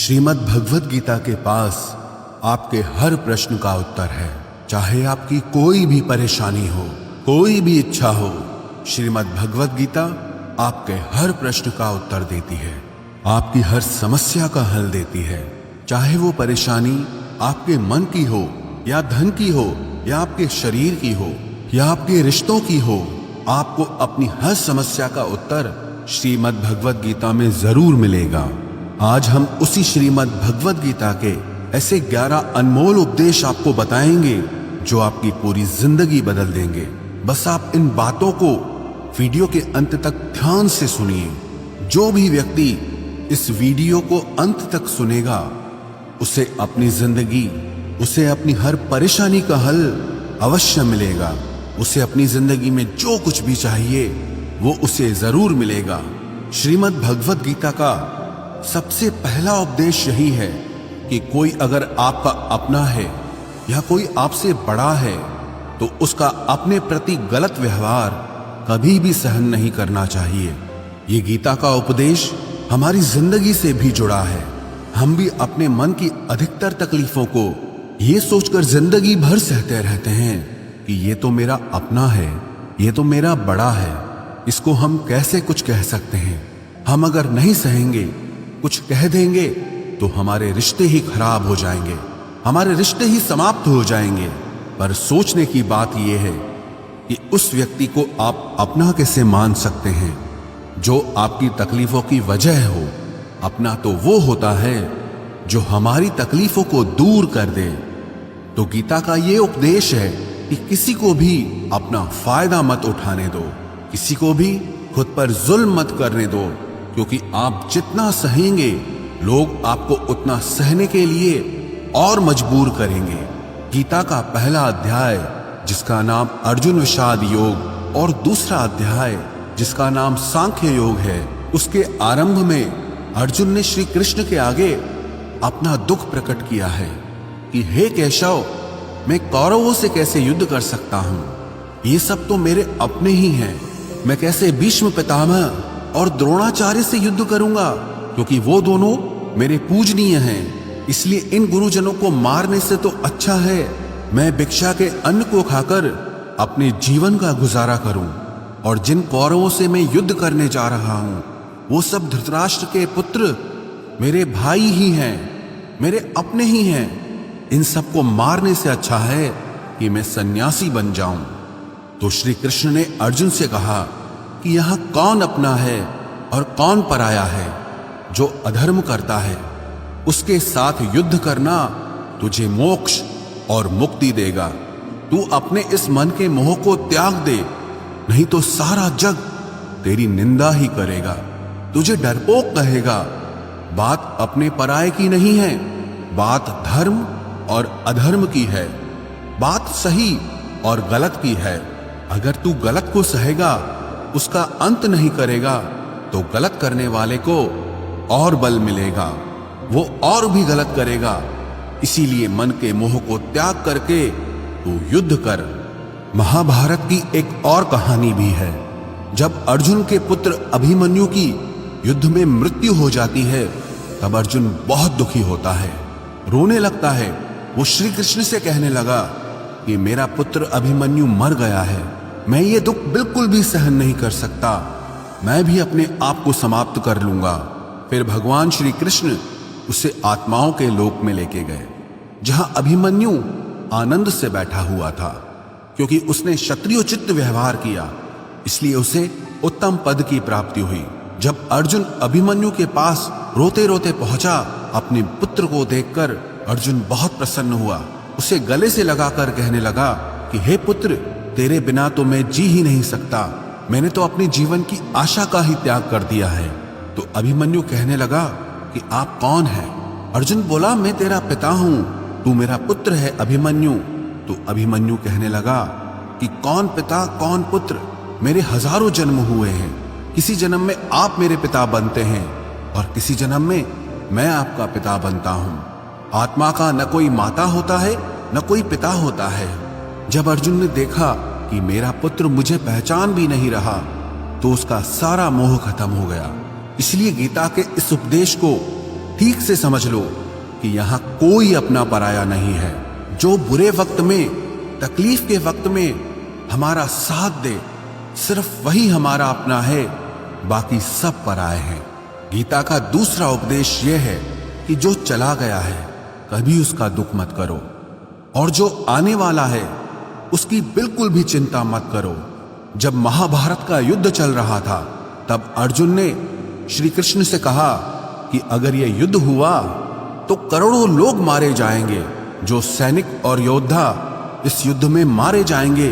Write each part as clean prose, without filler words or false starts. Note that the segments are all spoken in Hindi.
श्रीमद् भगवद गीता के पास आपके हर प्रश्न का उत्तर है। चाहे आपकी कोई भी परेशानी हो, कोई भी इच्छा हो, श्रीमद् भगवद गीता आपके हर प्रश्न का उत्तर देती है, आपकी हर समस्या का हल देती है। चाहे वो परेशानी आपके मन की हो या धन की हो या आपके शरीर की हो या आपके रिश्तों की हो, आपको अपनी हर समस्या का उत्तर श्रीमद् भगवद गीता में जरूर मिलेगा। आज हम उसी श्रीमद् भगवद गीता के ऐसे 11 अनमोल उपदेश आपको बताएंगे जो आपकी पूरी जिंदगी बदल देंगे। बस आप इन बातों को वीडियो के अंत तक ध्यान से सुनिए। जो भी व्यक्ति इस वीडियो को अंत तक सुनेगा, उसे अपनी जिंदगी, उसे अपनी हर परेशानी का हल अवश्य मिलेगा। उसे अपनी जिंदगी में जो कुछ भी चाहिए वो उसे जरूर मिलेगा। श्रीमद् भगवद गीता का सबसे पहला उपदेश यही है कि कोई अगर आपका अपना है या कोई आपसे बड़ा है तो उसका अपने प्रति गलत व्यवहार कभी भी सहन नहीं करना चाहिए। ये गीता का उपदेश हमारी जिंदगी से भी जुड़ा है। हम भी अपने मन की अधिकतर तकलीफों को ये सोचकर जिंदगी भर सहते रहते हैं कि ये तो मेरा अपना है, ये तो मेरा बड़ा है, इसको हम कैसे कुछ कह सकते हैं। हम अगर नहीं सहेंगे, कुछ कह देंगे तो हमारे रिश्ते ही खराब हो जाएंगे, हमारे रिश्ते ही समाप्त हो जाएंगे। पर सोचने की बात यह है कि उस व्यक्ति को आप अपना कैसे मान सकते हैं जो आपकी तकलीफों की वजह हो। अपना तो वो होता है जो हमारी तकलीफों को दूर कर दे। तो गीता का ये उपदेश है कि किसी को भी अपना फायदा मत उठाने दो, किसी को भी खुद पर जुल्म मत करने दो, क्योंकि आप जितना सहेंगे लोग आपको उतना सहने के लिए और मजबूर करेंगे। गीता का पहला अध्याय जिसका नाम अर्जुन विषाद योग और दूसरा अध्याय जिसका नाम सांख्य योग है, उसके आरंभ में अर्जुन ने श्री कृष्ण के आगे अपना दुख प्रकट किया है कि हे केशव, मैं कौरवों से कैसे युद्ध कर सकता हूं, ये सब तो मेरे अपने ही हैं। मैं कैसे भीष्म पितामह और द्रोणाचार्य से युद्ध करूंगा, क्योंकि वो दोनों मेरे पूजनीय हैं। इसलिए इन गुरुजनों को मारने से तो अच्छा है मैं भिक्षा के अन्न को खाकर अपने जीवन का गुजारा करूं। और जिन कौरवों से मैं युद्ध करने जा रहा हूं वो सब धृतराष्ट्र के पुत्र मेरे भाई ही हैं, मेरे अपने ही हैं। इन सबको मारने से अच्छा है कि मैं सन्यासी बन जाऊं। तो श्री कृष्ण ने अर्जुन से कहा कि यहां कौन अपना है और कौन पराया है। जो अधर्म करता है उसके साथ युद्ध करना तुझे मोक्ष और मुक्ति देगा। तू अपने इस मन के मोह को त्याग दे, नहीं तो सारा जग तेरी निंदा ही करेगा, तुझे डरपोक कहेगा। बात अपने पराये की नहीं है, बात धर्म और अधर्म की है, बात सही और गलत की है। अगर तू गलत को सहेगा, उसका अंत नहीं करेगा, तो गलत करने वाले को और बल मिलेगा, वो और भी गलत करेगा। इसीलिए मन के मोह को त्याग करके तू युद्ध कर। महाभारत की एक और कहानी भी है। जब अर्जुन के पुत्र अभिमन्यु की युद्ध में मृत्यु हो जाती है तब अर्जुन बहुत दुखी होता है, रोने लगता है। वो श्री कृष्ण से कहने लगा कि मेरा पुत्र अभिमन्यु मर गया है, मैं ये दुख बिल्कुल भी सहन नहीं कर सकता, मैं भी अपने आप को समाप्त कर लूंगा। फिर भगवान श्री कृष्ण उसे आत्माओं के लोक में लेके गए, जहां अभिमन्यु आनंद से बैठा हुआ था। क्योंकि उसने क्षत्रियोचित व्यवहार किया, इसलिए उसे उत्तम पद की प्राप्ति हुई। जब अर्जुन अभिमन्यु के पास रोते रोते पहुंचा, अपने पुत्र को देखकर अर्जुन बहुत प्रसन्न हुआ। उसे गले से लगाकर कहने लगा कि हे पुत्र, तेरे बिना तो मैं जी ही नहीं सकता, मैंने तो अपने जीवन की आशा का ही त्याग कर दिया है। तो अभिमन्यु कहने लगा कि आप कौन हैं? अर्जुन बोला, मैं तेरा पिता हूं, तू मेरा पुत्र है अभिमन्यु। तो अभिमन्यु कहने लगा कि कौन पिता कौन पुत्र, मेरे हजारों जन्म हुए हैं, किसी जन्म में आप मेरे पिता बनते हैं और किसी जन्म में मैं आपका पिता बनता हूं। आत्मा का न कोई माता होता है न कोई पिता होता है। जब अर्जुन ने देखा कि मेरा पुत्र मुझे पहचान भी नहीं रहा तो उसका सारा मोह खत्म हो गया। इसलिए गीता के इस उपदेश को ठीक से समझ लो कि यहां कोई अपना पराया नहीं है। जो बुरे वक्त में, तकलीफ के वक्त में हमारा साथ दे, सिर्फ वही हमारा अपना है, बाकी सब पराए हैं। गीता का दूसरा उपदेश यह है कि जो चला गया है कभी उसका दुख मत करो, और जो आने वाला है उसकी बिल्कुल भी चिंता मत करो। जब महाभारत का युद्ध चल रहा था तब अर्जुन ने श्री कृष्ण से कहा कि अगर यह युद्ध हुआ तो करोड़ों लोग मारे जाएंगे। जो सैनिक और योद्धा इस युद्ध में मारे जाएंगे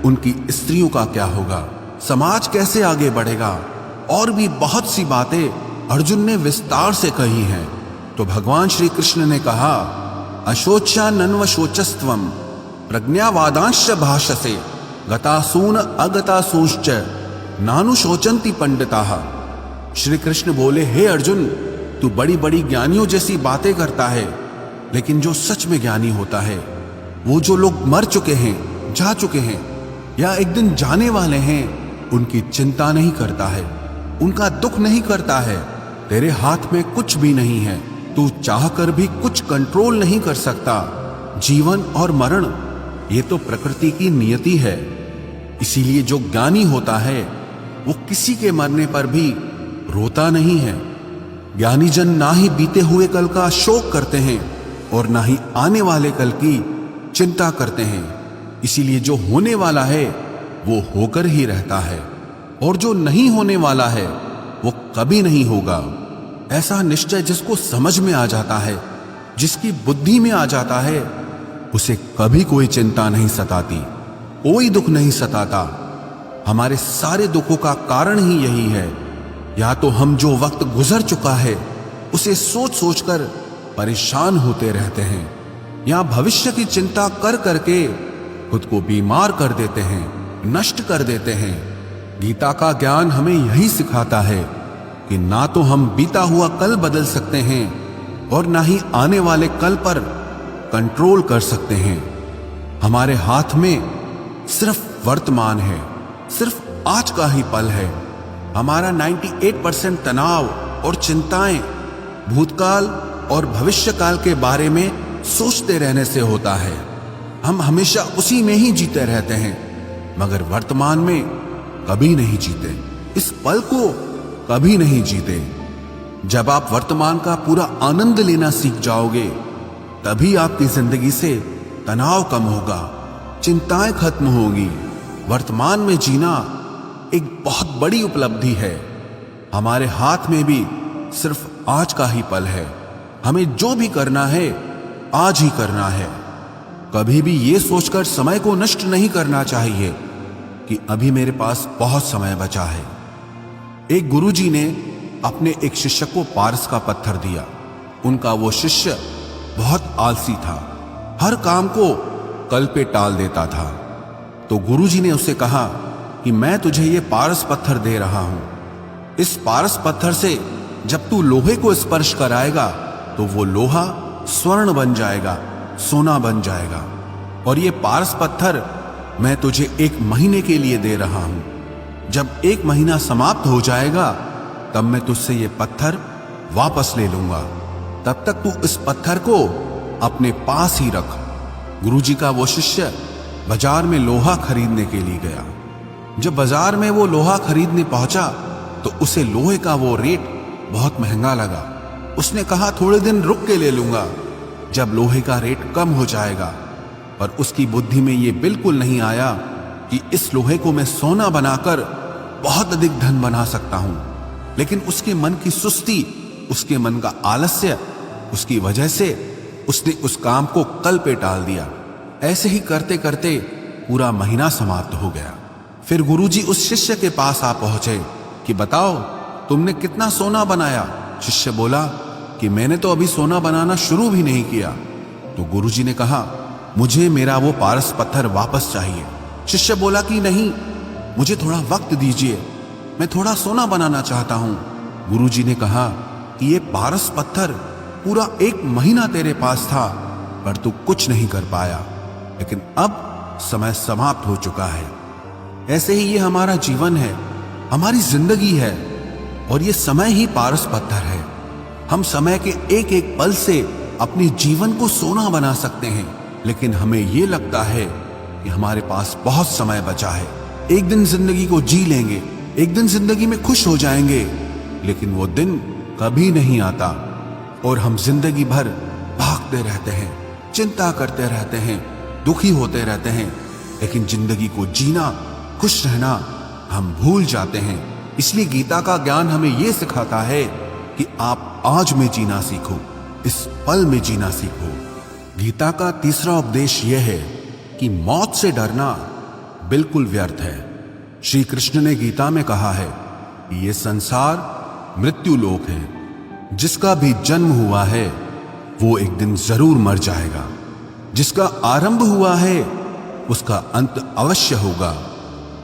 उनकी स्त्रियों का क्या होगा, समाज कैसे आगे बढ़ेगा। और भी बहुत सी बातें अर्जुन ने विस्तार से कही हैं। तो भगवान श्री कृष्ण ने कहा, अशोच्या नन्व शोचस्त्वम प्रज्ञावादांश भाषसे गतासून अगतासूश्च नानु शोचंती पंडिताः। श्री कृष्ण बोले, हे अर्जुन, तू बड़ी बड़ी ज्ञानियों जैसी बातें करता है, लेकिन जो सच में ज्ञानी होता है, वो जो लोग मर चुके हैं, जा चुके हैं या एक दिन जाने वाले हैं, उनकी चिंता नहीं करता है, उनका दुख नहीं करता है। तेरे हाथ में कुछ भी नहीं है, तू चाहकर भी कुछ कंट्रोल नहीं कर सकता। जीवन और मरण ये तो प्रकृति की नियति है। इसीलिए जो ज्ञानी होता है वो किसी के मरने पर भी रोता नहीं है। ज्ञानी जन ना ही बीते हुए कल का शोक करते हैं और ना ही आने वाले कल की चिंता करते हैं। इसीलिए जो होने वाला है वो होकर ही रहता है, और जो नहीं होने वाला है वो कभी नहीं होगा। ऐसा निश्चय जिसको समझ में आ जाता है, जिसकी बुद्धि में आ जाता है, उसे कभी कोई चिंता नहीं सताती, कोई दुख नहीं सताता। हमारे सारे दुखों का कारण ही यही है। या तो हम जो वक्त गुजर चुका है उसे सोच सोचकर परेशान होते रहते हैं, या भविष्य की चिंता कर करके खुद को बीमार कर देते हैं, नष्ट कर देते हैं। गीता का ज्ञान हमें यही सिखाता है कि ना तो हम बीता हुआ कल बदल सकते हैं और ना ही आने वाले कल पर कंट्रोल कर सकते हैं। हमारे हाथ में सिर्फ वर्तमान है, सिर्फ आज का ही पल है। हमारा 98% तनाव और चिंताएं भूतकाल और भविष्यकाल के बारे में सोचते रहने से होता है। हम हमेशा उसी में ही जीते रहते हैं, मगर वर्तमान में कभी नहीं जीते, इस पल को कभी नहीं जीते। जब आप वर्तमान का पूरा आनंद लेना सीख जाओगे, तभी आपकी जिंदगी से तनाव कम होगा, चिंताएं खत्म होंगी। वर्तमान में जीना एक बहुत बड़ी उपलब्धि है। हमारे हाथ में भी सिर्फ आज का ही पल है। हमें जो भी करना है आज ही करना है। कभी भी ये सोचकर समय को नष्ट नहीं करना चाहिए कि अभी मेरे पास बहुत समय बचा है। एक गुरुजी ने अपने एक शिष्य को पारस का पत्थर दिया। उनका वो शिष्य बहुत आलसी था, हर काम को कल पे टाल देता था। तो गुरुजी ने उसे कहा कि मैं तुझे ये पारस पत्थर दे रहा हूं। इस पारस पत्थर से जब तू लोहे को स्पर्श कराएगा तो वो लोहा स्वर्ण बन जाएगा, सोना बन जाएगा। और ये पारस पत्थर मैं तुझे 1 महीने के लिए दे रहा हूं। जब 1 महीना समाप्त हो जाएगा तब मैं तुझसे ये पत्थर वापस ले लूंगा। तब तक तू इस पत्थर को अपने पास ही रख। गुरुजी का वो शिष्य बाजार में लोहा खरीदने के लिए गया। जब बाजार में वो लोहा खरीदने पहुंचा तो उसे लोहे का वो रेट बहुत महंगा लगा। उसने कहा थोड़े दिन रुक के ले लूंगा, जब लोहे का रेट कम हो जाएगा। पर उसकी बुद्धि में ये बिल्कुल नहीं आया कि इस लोहे को मैं सोना बनाकर बहुत अधिक धन बना सकता हूं। लेकिन उसके मन की सुस्ती, उसके मन का आलस्य, उसकी वजह से उसने उस काम को कल पे टाल दिया। ऐसे ही करते करते पूरा महीना समाप्त हो गया। फिर गुरुजी उस शिष्य के पास आ पहुंचे कि बताओ तुमने कितना सोना बनाया। शिष्य बोला कि मैंने तो अभी सोना बनाना शुरू भी नहीं किया। तो गुरुजी ने कहा मुझे मेरा वो पारस पत्थर वापस चाहिए। शिष्य बोला कि नहीं, मुझे थोड़ा वक्त दीजिए, मैं थोड़ा सोना बनाना चाहता हूं। गुरुजी ने कहा कि ये पारस पत्थर पूरा 1 महीना तेरे पास था, पर तू कुछ नहीं कर पाया, लेकिन अब समय समाप्त हो चुका है। ऐसे ही ये हमारा जीवन है, हमारी जिंदगी है, और ये समय ही पारस पत्थर है। हम समय के एक एक पल से अपने जीवन को सोना बना सकते हैं, लेकिन हमें ये लगता है कि हमारे पास बहुत समय बचा है, एक दिन जिंदगी को जी लेंगे, एक दिन जिंदगी में खुश हो जाएंगे। लेकिन वो दिन कभी नहीं आता और हम जिंदगी भर भागते रहते हैं, चिंता करते रहते हैं, दुखी होते रहते हैं, लेकिन जिंदगी को जीना, खुश रहना हम भूल जाते हैं। इसलिए गीता का ज्ञान हमें यह सिखाता है कि आप आज में जीना सीखो, इस पल में जीना सीखो। गीता का तीसरा उपदेश यह है कि मौत से डरना बिल्कुल व्यर्थ है। श्री कृष्ण ने गीता में कहा है कि यह संसार मृत्यु लोक है, जिसका भी जन्म हुआ है वो एक दिन जरूर मर जाएगा, जिसका आरंभ हुआ है उसका अंत अवश्य होगा।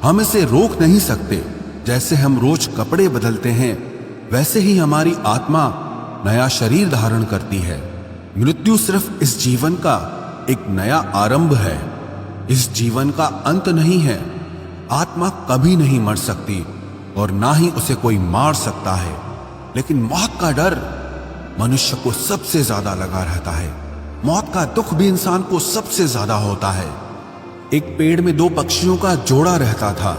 हम इसे रोक नहीं सकते। जैसे हम रोज कपड़े बदलते हैं, वैसे ही हमारी आत्मा नया शरीर धारण करती है। मृत्यु सिर्फ इस जीवन का एक नया आरंभ है, इस जीवन का अंत नहीं है। आत्मा कभी नहीं मर सकती और ना ही उसे कोई मार सकता है, लेकिन मौत का डर मनुष्य को सबसे ज्यादा लगा रहता है। मौत का दुख भी इंसान को सबसे ज्यादा होता है। एक पेड़ में दो पक्षियों का जोड़ा रहता था।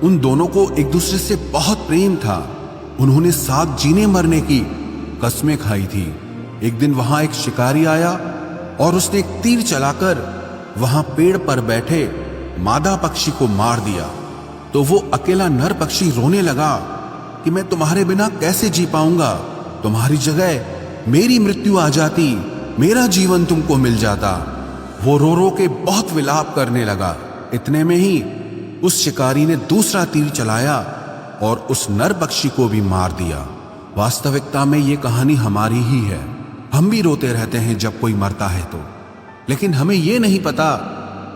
उन दोनों को एक दूसरे से बहुत प्रेम था। उन्होंने साथ जीने मरने की कस्में खाई थी। एक दिन वहां एक शिकारी आया और उसने एक तीर चलाकर वहां पेड़ पर बैठे मादा पक्षी को मार दिया। तो वो अकेला नर पक्षी रोने लगा कि मैं तुम्हारे बिना कैसे जी पाऊंगा, तुम्हारी जगह मेरी मृत्यु आ जाती, मेरा जीवन तुमको मिल जाता। वो रो रो के बहुत विलाप करने लगा। इतने में ही उस शिकारी ने दूसरा तीर चलाया और उस नर पक्षी को भी मार दिया। वास्तविकता में ये कहानी हमारी ही है। हम भी रोते रहते हैं जब कोई मरता है तो, लेकिन हमें ये नहीं पता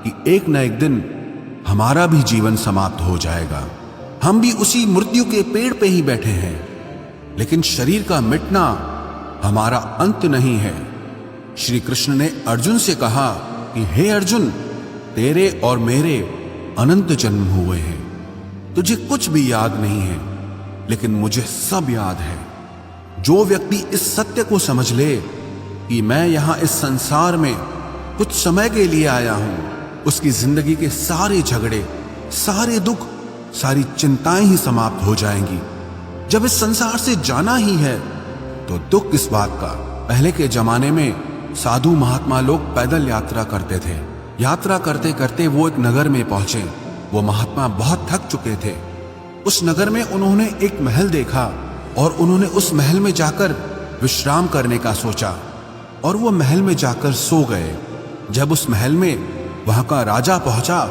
कि एक न एक दिन हमारा भी जीवन समाप्त हो जाएगा। हम भी उसी मृत्यु के पेड़ पे ही बैठे हैं, लेकिन शरीर का मिटना हमारा अंत नहीं है। श्री कृष्ण ने अर्जुन से कहा कि हे अर्जुन, तेरे और मेरे अनंत जन्म हुए हैं, तुझे कुछ भी याद नहीं है, लेकिन मुझे सब याद है। जो व्यक्ति इस सत्य को समझ ले कि मैं यहां इस संसार में कुछ समय के लिए आया हूं, उसकी जिंदगी के सारे झगड़े, सारे दुख, सारी चिंताएं ही समाप्त हो जाएंगी। जब इस संसार से जाना ही है तो दुख किस बात का। पहले के जमाने में साधु महात्मा लोग पैदल यात्रा करते थे। यात्रा करते करते वो एक नगर में पहुंचे। वो महात्मा बहुत थक चुके थे। उस नगर में उन्होंने एक महल देखा और उन्होंने उस महल में जाकर विश्राम करने का सोचा और वो महल में जाकर सो गए। जब उस महल में वहां का राजा पहुंचा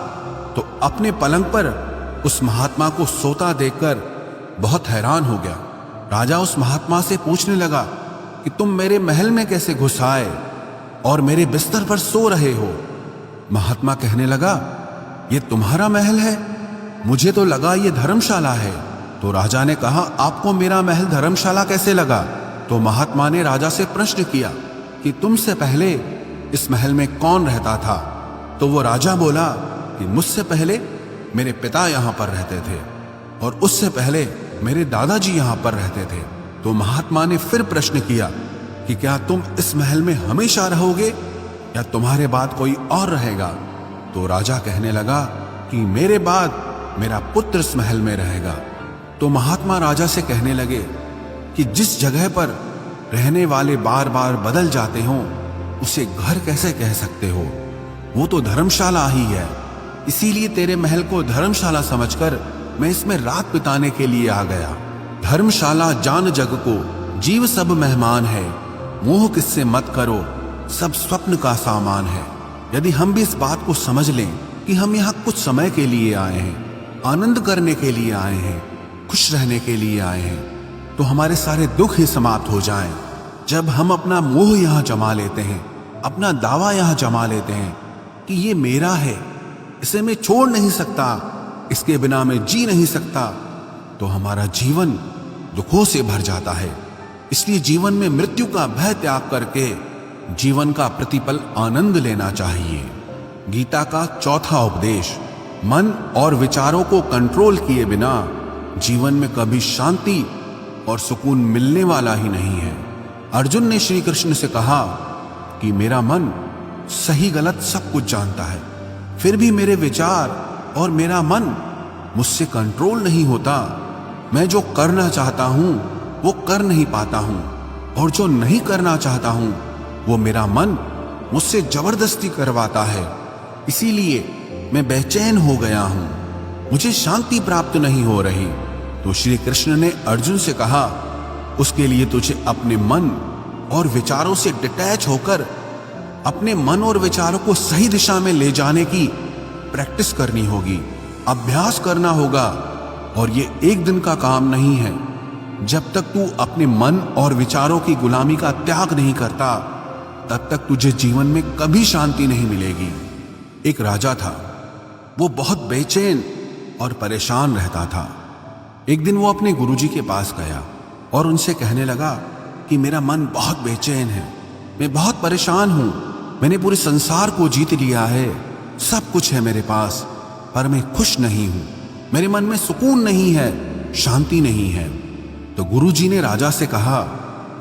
तो अपने पलंग पर उस महात्मा को सोता देखकर बहुत हैरान हो गया। राजा उस महात्मा से पूछने लगा कि तुम मेरे महल में कैसे घुस आए और मेरे बिस्तर पर सो रहे हो। महात्मा कहने लगा, ये तुम्हारा महल है, मुझे तो लगा ये धर्मशाला है। तो राजा ने कहा, आपको मेरा महल धर्मशाला कैसे लगा? तो महात्मा ने राजा से प्रश्न किया कि तुमसे पहले इस महल में कौन रहता था? तो वो राजा बोला कि मुझसे पहले मेरे पिता यहाँ पर रहते थे और उससे पहले मेरे दादाजी यहाँ पर रहते थे। तो महात्मा ने फिर प्रश्न किया कि क्या तुम इस महल में हमेशा रहोगे या तुम्हारे बाद कोई और रहेगा? तो राजा कहने लगा कि मेरे बाद मेरा पुत्र इस महल में रहेगा। तो महात्मा राजा से कहने लगे कि जिस जगह पर रहने वाले बार बार बदल जाते हो उसे घर कैसे कह सकते हो? वो तो धर्मशाला ही है। इसीलिए तेरे महल को धर्मशाला समझकर मैं इसमें रात बिताने के लिए आ गया। धर्मशाला जान जग को, जीव सब मेहमान है, मोह किससे मत करो, सब स्वप्न का सामान है। यदि हम भी इस बात को समझ लें कि हम यहाँ कुछ समय के लिए आए हैं, आनंद करने के लिए आए हैं, खुश रहने के लिए आए हैं, तो हमारे सारे दुख ही समाप्त हो जाएं। जब हम अपना मोह यहाँ जमा लेते हैं, अपना दावा यहाँ जमा लेते हैं कि ये मेरा है, इसे मैं छोड़ नहीं सकता, इसके बिना मैं जी नहीं सकता, तो हमारा जीवन दुखों से भर जाता है। इसलिए जीवन में मृत्यु का भय त्याग करके जीवन का प्रतिपल आनंद लेना चाहिए। गीता का चौथा उपदेश, मन और विचारों को कंट्रोल किए बिना जीवन में कभी शांति और सुकून मिलने वाला ही नहीं है। अर्जुन ने श्री कृष्ण से कहा कि मेरा मन सही गलत सब कुछ जानता है, फिर भी मेरे विचार और मेरा मन मुझसे कंट्रोल नहीं होता। मैं जो करना चाहता हूं वो कर नहीं पाता हूं, और जो नहीं करना चाहता हूं वो मेरा मन मुझसे जबरदस्ती करवाता है। इसीलिए मैं बेचैन हो गया हूं, मुझे शांति प्राप्त नहीं हो रही। तो श्री कृष्ण ने अर्जुन से कहा, उसके लिए तुझे अपने मन और विचारों से डिटैच होकर अपने मन और विचारों को सही दिशा में ले जाने की प्रैक्टिस करनी होगी, अभ्यास करना होगा। और ये एक दिन का काम नहीं है। जब तक तू अपने मन और विचारों की गुलामी का त्याग नहीं करता, तब तक तुझे जीवन में कभी शांति नहीं मिलेगी। एक राजा था, वो बहुत बेचैन और परेशान रहता था। एक दिन वो अपने गुरुजी के पास गया और उनसे कहने लगा कि मेरा मन बहुत बेचैन है, मैं बहुत परेशान हूं, मैंने पूरे संसार को जीत लिया है, सब कुछ है मेरे पास, पर मैं खुश नहीं हूं, मेरे मन में सुकून नहीं है, शांति नहीं है। तो गुरुजी ने राजा से कहा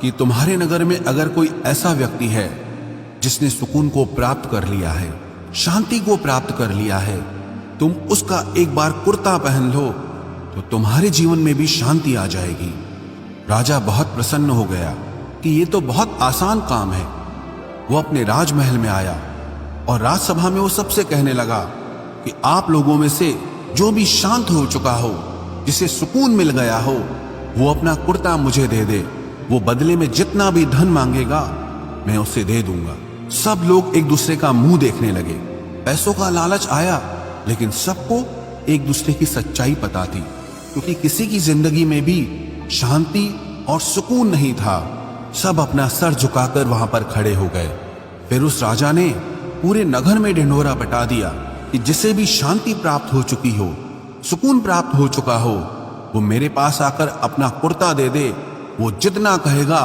कि तुम्हारे नगर में अगर कोई ऐसा व्यक्ति है जिसने सुकून को प्राप्त कर लिया है, शांति को प्राप्त कर लिया है, तुम उसका एक बार कुर्ता पहन लो तो तुम्हारे जीवन में भी शांति आ जाएगी। राजा बहुत प्रसन्न हो गया कि ये तो बहुत आसान काम है। वो अपने राजमहल में आया और राजसभा में वो सबसे कहने लगा कि आप लोगों में से जो भी शांत हो चुका हो, जिसे सुकून मिल गया हो, वो अपना कुर्ता मुझे दे दे। वो बदले में जितना भी धन मांगेगा मैं उसे दे दूंगा। सब लोग एक दूसरे का मुंह देखने लगे। पैसों का लालच आया, लेकिन सबको एक दूसरे की सच्चाई पता थी, क्योंकि किसी की जिंदगी में भी शांति और सुकून नहीं था। सब अपना सर झुकाकर वहां पर खड़े हो गए। फिर उस राजा ने पूरे नगर में ढिंढोरा पिटा दिया कि जिसे भी शांति प्राप्त हो चुकी हो, सुकून प्राप्त हो चुका हो, वो मेरे पास आकर अपना कुर्ता दे दे। वो जितना कहेगा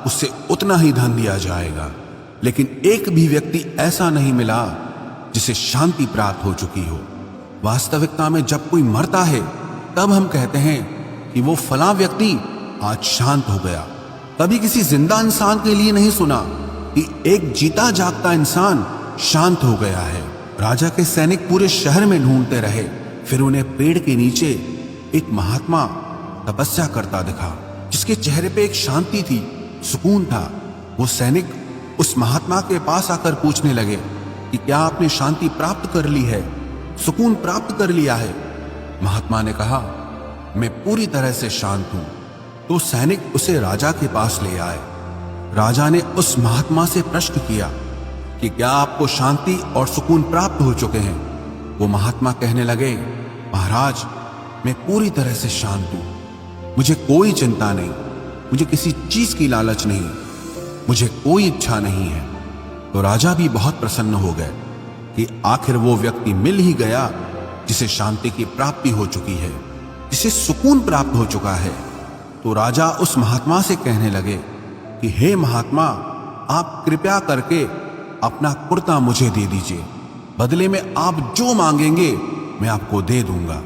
उससे उतना ही धन दिया जाएगा। लेकिन एक भी व्यक्ति ऐसा नहीं मिला जिसे शांति प्राप्त हो चुकी हो। वास्तविकता में जब कोई मरता है तब हम कहते हैं कि वो फलां व्यक्ति आज शांत हो गया। कभी किसी जिंदा इंसान के लिए नहीं सुना कि एक जीता जागता इंसान शांत हो गया है। राजा के सैनिक पूरे शहर में ढूंढते रहे, फिर उन्हें पेड़ के नीचे एक महात्मा तपस्या करता दिखा, जिसके चेहरे पे एक शांति थी, सुकून था। वो सैनिक उस महात्मा के पास आकर पूछने लगे कि क्या आपने शांति प्राप्त कर ली है, सुकून प्राप्त कर लिया है? महात्मा ने कहा, मैं पूरी तरह से शांत हूं। तो सैनिक उसे राजा के पास ले आए। राजा ने उस महात्मा से प्रश्न किया कि क्या आपको शांति और सुकून प्राप्त हो चुके हैं? वो महात्मा कहने लगे, महाराज, मैं पूरी तरह से शांत हूं, मुझे कोई चिंता नहीं, मुझे किसी चीज की लालच नहीं, मुझे कोई इच्छा नहीं है। तो राजा भी बहुत प्रसन्न हो गए कि आखिर वो व्यक्ति मिल ही गया जिसे शांति की प्राप्ति हो चुकी है, जिसे सुकून प्राप्त हो चुका है। तो राजा उस महात्मा से कहने लगे कि हे महात्मा, आप कृपया करके अपना कुर्ता मुझे दे दीजिए, बदले में आप जो मांगेंगे मैं आपको दे दूंगा।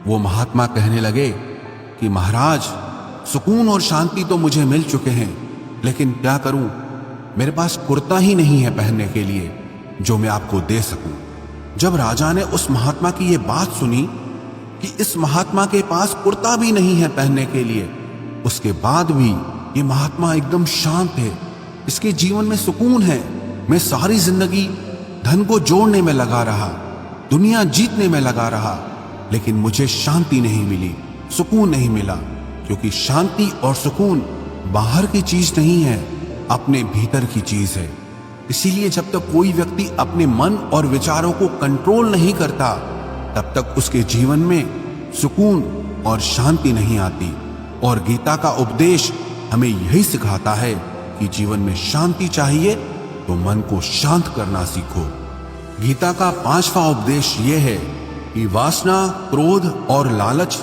वो महात्मा कहने लगे कि महाराज, सुकून और शांति तो मुझे मिल चुके हैं, लेकिन क्या करूं, मेरे पास कुर्ता ही नहीं है पहनने के लिए जो मैं आपको दे सकूं। जब राजा ने उस महात्मा की ये बात सुनी कि इस महात्मा के पास कुर्ता भी नहीं है पहनने के लिए, उसके बाद भी ये महात्मा एकदम शांत है, इसके जीवन में सुकून है। मैं सारी जिंदगी धन को जोड़ने में लगा रहा, दुनिया जीतने में लगा रहा, लेकिन मुझे शांति नहीं मिली, सुकून नहीं मिला, क्योंकि शांति और सुकून बाहर की चीज नहीं है, अपने भीतर की चीज है। इसीलिए जब तक कोई व्यक्ति अपने मन और विचारों को कंट्रोल नहीं करता, तब तक उसके जीवन में सुकून और शांति नहीं आती। और गीता का उपदेश हमें यही सिखाता है कि जीवन में शांति चाहिए तो मन को शांत करना सीखो। गीता का 5वां उपदेश यह है कि वासना, क्रोध और लालच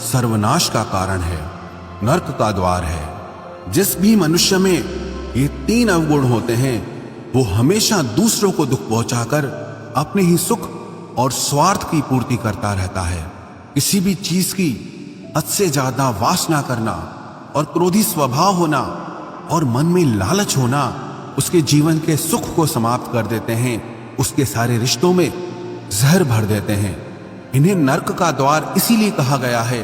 सर्वनाश का कारण है, नरक का द्वार है। जिस भी मनुष्य में ये 3 अवगुण होते हैं, वो हमेशा दूसरों को दुख पहुंचाकर अपने ही सुख और स्वार्थ की पूर्ति करता रहता है। किसी भी चीज की हद से ज्यादा वासना करना और क्रोधी स्वभाव होना और मन में लालच होना उसके जीवन के सुख को समाप्त कर देते हैं, उसके सारे रिश्तों में जहर भर देते हैं। इन्हें नर्क का द्वार इसीलिए कहा गया है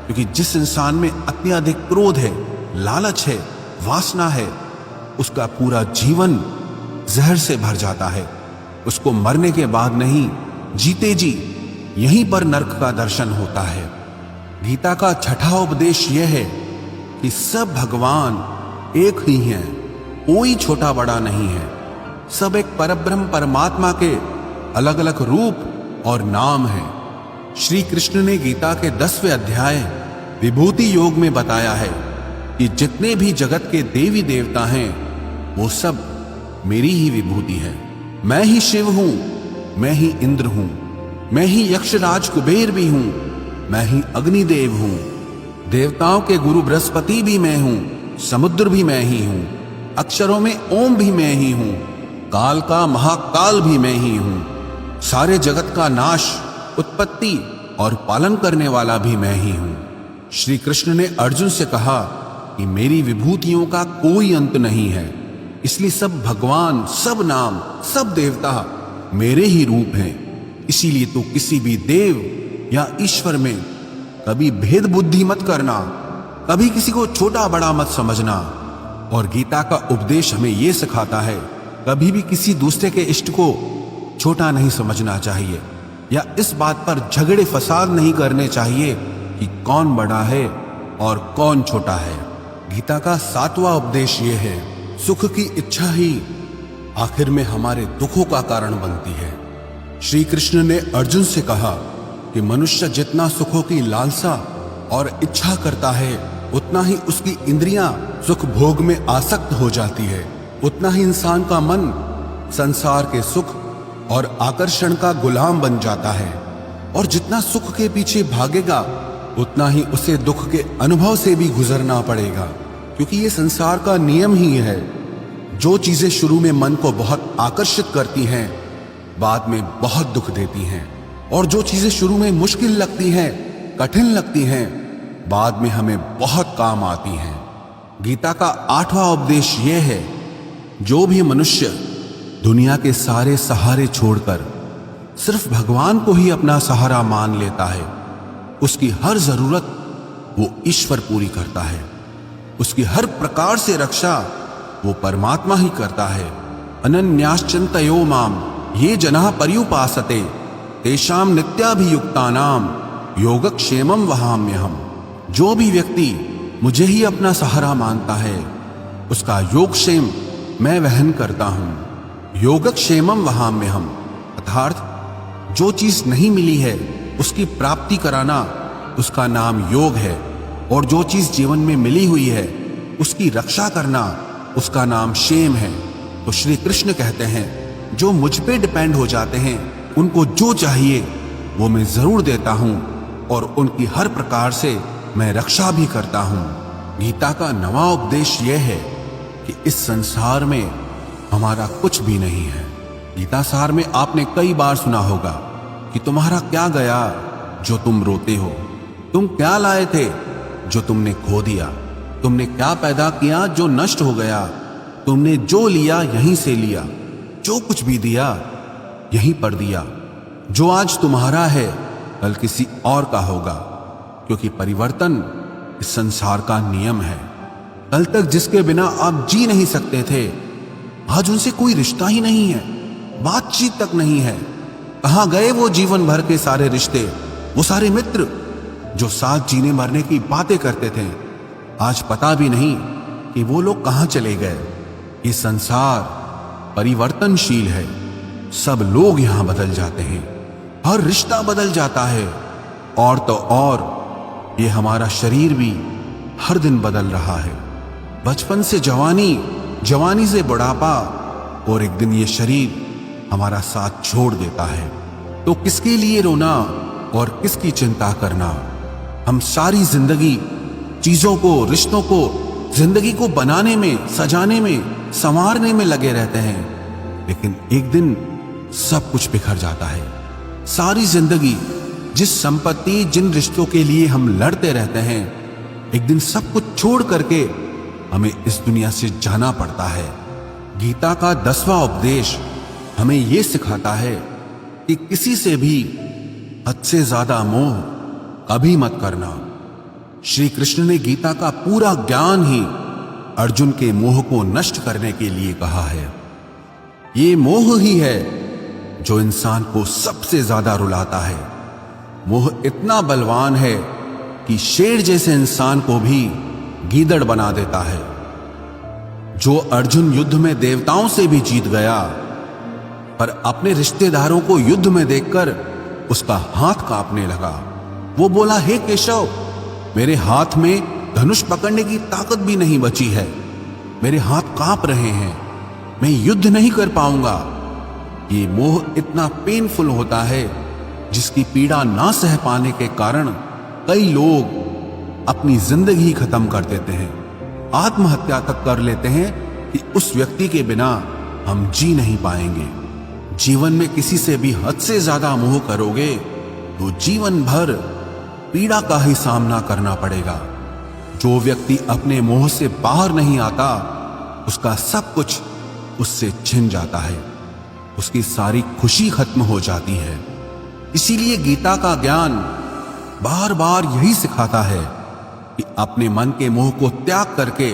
क्योंकि जिस इंसान में अत्यधिक क्रोध है, लालच है, वासना है, उसका पूरा जीवन जहर से भर जाता है। उसको मरने के बाद नहीं, जीते जी यहीं पर नर्क का दर्शन होता है। गीता का छठा उपदेश यह है कि सब भगवान एक ही हैं, कोई छोटा बड़ा नहीं है। सब एक परब्रह्म परमात्मा के अलग अलग रूप और नाम हैं। श्री कृष्ण ने गीता के 10वें अध्याय विभूति योग में बताया है कि जितने भी जगत के देवी देवता हैं वो सब मेरी ही विभूति है। मैं ही शिव हूं, मैं ही इंद्र हूं, मैं ही यक्षराज कुबेर भी हूं, मैं ही अग्निदेव हूं, देवताओं के गुरु बृहस्पति भी मैं हूं, समुद्र भी मैं ही हूं, अक्षरों में ओम भी मैं ही हूं, काल का महाकाल भी मैं ही हूं, सारे जगत का नाश, उत्पत्ति और पालन करने वाला भी मैं ही हूं। श्री कृष्ण ने अर्जुन से कहा कि मेरी विभूतियों का कोई अंत नहीं है, इसलिए सब भगवान, सब नाम, सब देवता मेरे ही रूप हैं। इसीलिए तो किसी भी देव या ईश्वर में कभी भेद बुद्धि मत करना, कभी किसी को छोटा बड़ा मत समझना। और गीता का उपदेश हमें यह सिखाता है कभी भी किसी दूसरे के इष्ट को छोटा नहीं समझना चाहिए या इस बात पर झगड़े फसाद नहीं करने चाहिए कि कौन बड़ा है और कौन छोटा है। गीता का 7वां उपदेश यह है, सुख की इच्छा ही आखिर में हमारे दुखों का कारण बनती है। श्री कृष्ण ने अर्जुन से कहा कि मनुष्य जितना सुखों की लालसा और इच्छा करता है उतना ही उसकी इंद्रियां सुख भोग में आसक्त हो जाती है, उतना ही इंसान का मन संसार के सुख और आकर्षण का गुलाम बन जाता है। और जितना सुख के पीछे भागेगा उतना ही उसे दुख के अनुभव से भी गुजरना पड़ेगा, क्योंकि ये संसार का नियम ही है। जो चीजें शुरू में मन को बहुत आकर्षित करती हैं बाद में बहुत दुख देती हैं, और जो चीजें शुरू में मुश्किल लगती हैं, कठिन लगती हैं, बाद में हमें बहुत काम आती हैं। गीता का 8वां उपदेश यह है, जो भी मनुष्य दुनिया के सारे सहारे छोड़कर सिर्फ भगवान को ही अपना सहारा मान लेता है, उसकी हर जरूरत वो ईश्वर पूरी करता है। उसकी हर प्रकार से रक्षा वो परमात्मा ही करता है। अनन्याश्चिन्तयो माम ये जनाः पर्युपासते तेषां नित्याभियुक्तानां योगक्षेमं वहाम्यहम्। जो भी व्यक्ति मुझे ही अपना सहारा मानता है उसका योगक्षेम मैं वहन करता हूं। योगक्षेमं वहाम्यहम् अर्थात जो चीज नहीं मिली है उसकी प्राप्ति कराना उसका नाम योग है, और जो चीज जीवन में मिली हुई है उसकी रक्षा करना उसका नाम क्षेम है। तो श्री कृष्ण कहते हैं जो मुझ पे डिपेंड हो जाते हैं उनको जो चाहिए वो मैं जरूर देता हूं और उनकी हर प्रकार से मैं रक्षा भी करता हूं। गीता का 9वां उपदेश यह है कि इस संसार में हमारा कुछ भी नहीं है। गीता सार में आपने कई बार सुना होगा कि तुम्हारा क्या गया जो तुम रोते हो, तुम क्या लाए थे जो तुमने खो दिया, तुमने क्या पैदा किया जो नष्ट हो गया, तुमने जो लिया यहीं से लिया, जो कुछ भी दिया यहीं पर दिया। जो आज तुम्हारा है कल किसी और का होगा, क्योंकि परिवर्तन इस संसार का नियम है। कल तक जिसके बिना आप जी नहीं सकते थे आज उनसे कोई रिश्ता ही नहीं है, बातचीत तक नहीं है। कहां गए वो जीवन भर के सारे रिश्ते, वो सारे मित्र जो साथ जीने मरने की बातें करते थे, आज पता भी नहीं कि वो लोग कहां चले गए। ये संसार परिवर्तनशील है, सब लोग यहां बदल जाते हैं, हर रिश्ता बदल जाता है, और तो और ये हमारा शरीर भी हर दिन बदल रहा है। बचपन से जवानी, जवानी से बुढ़ापा, और एक दिन ये शरीर हमारा साथ छोड़ देता है। तो किसके लिए रोना और किसकी चिंता करना। हम सारी जिंदगी चीजों को, रिश्तों को, जिंदगी को बनाने में, सजाने में, संवारने में लगे रहते हैं, लेकिन एक दिन सब कुछ बिखर जाता है। सारी जिंदगी जिस संपत्ति, जिन रिश्तों के लिए हम लड़ते रहते हैं एक दिन सब कुछ छोड़ करके हमें इस दुनिया से जाना पड़ता है। गीता का 10वां उपदेश हमें यह सिखाता है कि किसी से भी हद से ज्यादा मोह कभी मत करना। श्री कृष्ण ने गीता का पूरा ज्ञान ही अर्जुन के मोह को नष्ट करने के लिए कहा है। ये मोह ही है जो इंसान को सबसे ज्यादा रुलाता है। मोह इतना बलवान है कि शेर जैसे इंसान को भी गीदड़ बना देता है। जो अर्जुन युद्ध में देवताओं से भी जीत गया, पर अपने रिश्तेदारों को युद्ध में देखकर उसका हाथ कांपने लगा। वो बोला, हे केशव, मेरे हाथ में धनुष पकड़ने की ताकत भी नहीं बची है, मेरे हाथ कांप रहे हैं, मैं युद्ध नहीं कर पाऊंगा। ये मोह इतना पेनफुल होता है जिसकी पीड़ा ना सह पाने के कारण कई लोग अपनी जिंदगी खत्म कर देते हैं, आत्महत्या तक कर लेते हैं कि उस व्यक्ति के बिना हम जी नहीं पाएंगे। जीवन में किसी से भी हद से ज्यादा मोह करोगे तो जीवन भर पीड़ा का ही सामना करना पड़ेगा। जो व्यक्ति अपने मोह से बाहर नहीं आता, उसका सब कुछ उससे छिन जाता है, उसकी सारी खुशी खत्म हो जाती है। इसीलिए गीता का ज्ञान बार बार यही सिखाता है कि अपने मन के मोह को त्याग करके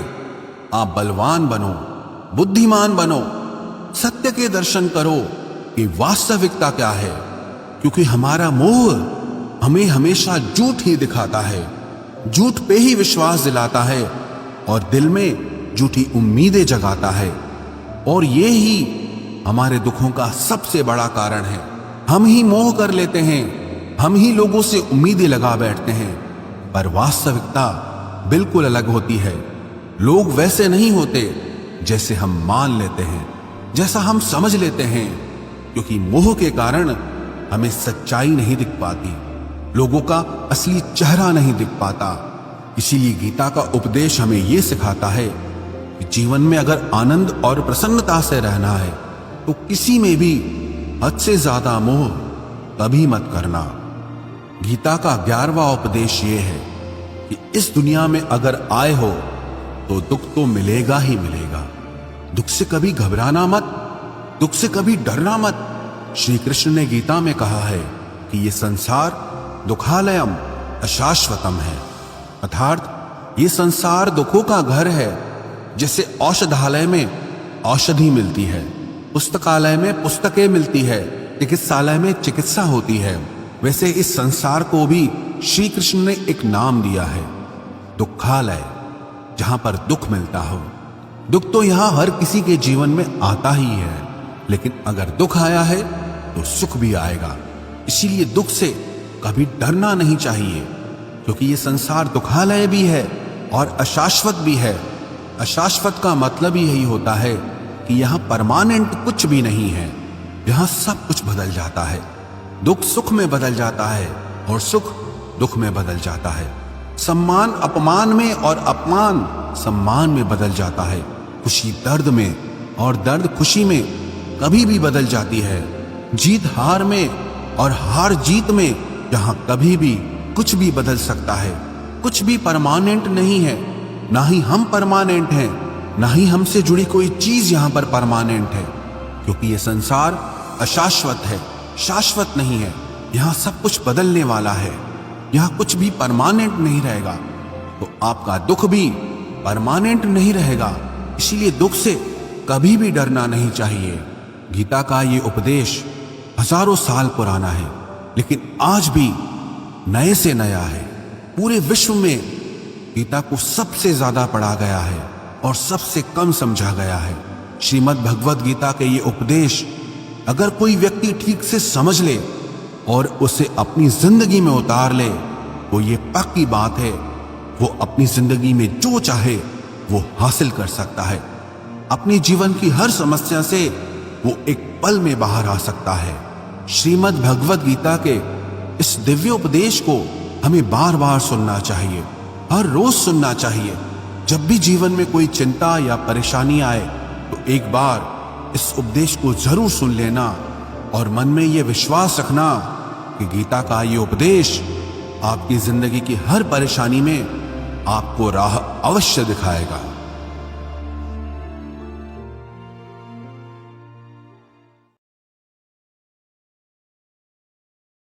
आप बलवान बनो, बुद्धिमान बनो, सत्य के दर्शन करो कि वास्तविकता क्या है। क्योंकि हमारा मोह हमें हमेशा झूठ ही दिखाता है, झूठ पे ही विश्वास दिलाता है और दिल में झूठी उम्मीदें जगाता है। और ये ही हमारे दुखों का सबसे बड़ा कारण है। हम ही मोह कर लेते हैं, हम ही लोगों से उम्मीदें लगा बैठते हैं, पर वास्तविकता बिल्कुल अलग होती है। लोग वैसे नहीं होते जैसे हम मान लेते हैं, जैसा हम समझ लेते हैं। क्योंकि मोह के कारण हमें सच्चाई नहीं दिख पाती, लोगों का असली चेहरा नहीं दिख पाता। इसीलिए गीता का उपदेश हमें यह सिखाता है कि जीवन में अगर आनंद और प्रसन्नता से रहना है तो किसी में भी हद से ज्यादा मोह कभी मत करना। गीता का 11वां उपदेश ये है कि इस दुनिया में अगर आए हो तो दुख तो मिलेगा ही मिलेगा। दुख से कभी घबराना मत, दुख से कभी डरना मत। श्री कृष्ण ने गीता में कहा है कि ये संसार दुखालयम अशाश्वतम है, अर्थात ये संसार दुखों का घर है। जैसे औषधालय में औषधि मिलती है, पुस्तकालय में पुस्तकें मिलती है, चिकित्सालय में चिकित्सा होती है, वैसे इस संसार को भी श्री कृष्ण ने एक नाम दिया है, दुखालय, जहां पर दुख मिलता हो। दुख तो यहां हर किसी के जीवन में आता ही है, लेकिन अगर दुख आया है तो सुख भी आएगा। इसीलिए दुख से कभी डरना नहीं चाहिए, क्योंकि ये संसार दुखालय भी है और अशाश्वत भी है। अशाश्वत का मतलब ही यही होता है कि यहाँ परमानेंट कुछ भी नहीं है, यहाँ सब कुछ बदल जाता है। दुख सुख में बदल जाता है और सुख दुख में बदल जाता है। सम्मान अपमान में और अपमान सम्मान में बदल जाता है। खुशी दर्द में और दर्द खुशी में कभी भी बदल जाती है। जीत हार में और हार जीत में जहां कभी भी कुछ भी बदल सकता है। कुछ भी परमानेंट नहीं है, ना ही हम परमानेंट हैं, ना ही हमसे जुड़ी कोई चीज यहां पर परमानेंट है, क्योंकि ये संसार अशाश्वत है, शाश्वत नहीं है। यहां सब कुछ बदलने वाला है, यहां कुछ भी परमानेंट नहीं रहेगा। तो आपका दुख भी परमानेंट नहीं रहेगा, इसीलिए दुख से कभी भी डरना नहीं चाहिए। गीता का ये उपदेश हजारों साल पुराना है, लेकिन आज भी नए से नया है। पूरे विश्व में गीता को सबसे ज्यादा पढ़ा गया है और सबसे कम समझा गया है। श्रीमद् भगवद गीता के ये उपदेश अगर कोई व्यक्ति ठीक से समझ ले और उसे अपनी जिंदगी में उतार ले, तो ये पक्की बात है, वो अपनी जिंदगी में जो चाहे वो हासिल कर सकता है। अपने जीवन की हर समस्या से वो एक पल में बाहर आ सकता है। श्रीमद् भगवद गीता के इस दिव्य उपदेश को हमें बार बार सुनना चाहिए, हर रोज सुनना चाहिए। जब भी जीवन में कोई चिंता या परेशानी आए तो एक बार इस उपदेश को जरूर सुन लेना और मन में यह विश्वास रखना कि गीता का ये उपदेश आपकी जिंदगी की हर परेशानी में आपको राह अवश्य दिखाएगा।